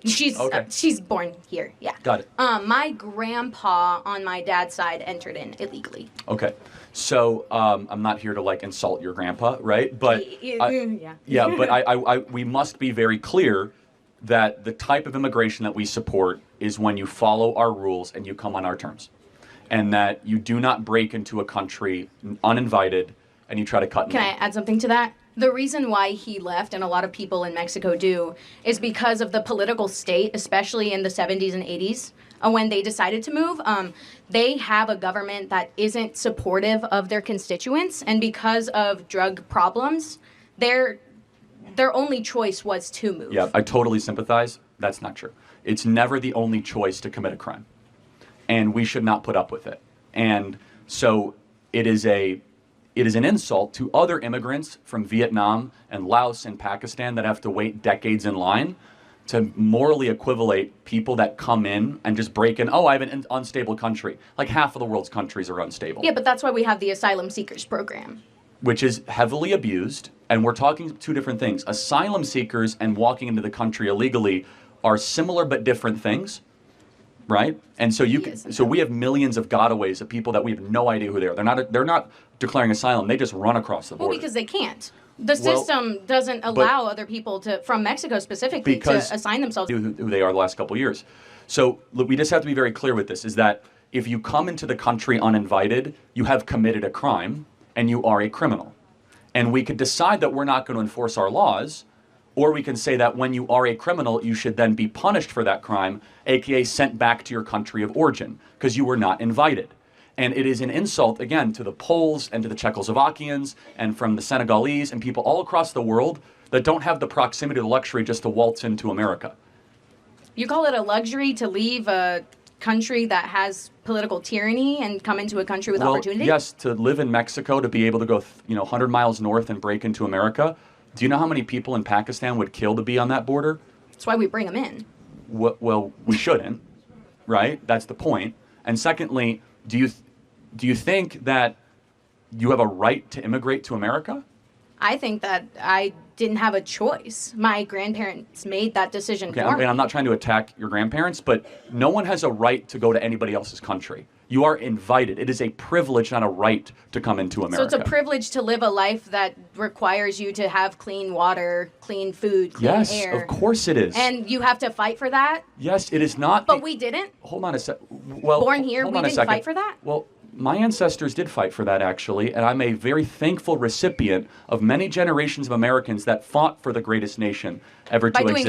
She's born here. Yeah. Got it. My grandpa on my dad's side entered in illegally. Okay. So I'm not here to like insult your grandpa, right? But yeah. But we must be very clear that the type of immigration that we support is when you follow our rules and you come on our terms, and that you do not break into a country uninvited and you try to cut. Can I add something to that? The reason why he left, and a lot of people in Mexico do, is because of the political state, especially in the 70s and 80s, when they decided to move. They have a government that isn't supportive of their constituents, and because of drug problems, their only choice was to move. Yeah, I totally sympathize. That's not true. It's never the only choice to commit a crime, and we should not put up with it. And so it is an insult to other immigrants from Vietnam and Laos and Pakistan that have to wait decades in line to morally equivalate people that come in and just break in. Oh, I have an unstable country. Like half of the world's countries are unstable. Yeah, but that's why we have the asylum seekers program, which is heavily abused. And we're talking two different things. Asylum seekers and walking into the country illegally are similar but different things. Right? And so we have millions of gotaways of people that we have no idea who they are. They're not declaring asylum. They just run across the border. Well, because they can't. The system doesn't allow other people from Mexico specifically to assign themselves who they are the last couple of years. So look, we just have to be very clear with this, is that if you come into the country uninvited, you have committed a crime and you are a criminal. And we could decide that we're not going to enforce our laws, or we can say that when you are a criminal, you should then be punished for that crime, aka sent back to your country of origin, because you were not invited. And it is an insult, again, to the Poles and to the Czechoslovakians and from the Senegalese and people all across the world that don't have the proximity or the luxury just to waltz into America. You call it a luxury to leave a country that has political tyranny and come into a country with opportunity? Yes, to live in Mexico, to be able to go 100 miles north and break into America. Do you know how many people in Pakistan would kill to be on that border? That's why we bring them in. Well, we shouldn't, right? That's the point. And secondly, do you think that you have a right to immigrate to America? I think that I didn't have a choice. My grandparents made that decision for me. And I'm not trying to attack your grandparents, but no one has a right to go to anybody else's country. You are invited. It is a privilege, not a right, to come into America. So it's a privilege to live a life that requires you to have clean water, clean food, clean air. Yes, of course it is. And you have to fight for that? Yes, it is not. But we didn't? Hold on a sec. Well, born here, we didn't fight for that? Well, my ancestors did fight for that, actually, and I'm a very thankful recipient of many generations of Americans that fought for the greatest nation ever to exist.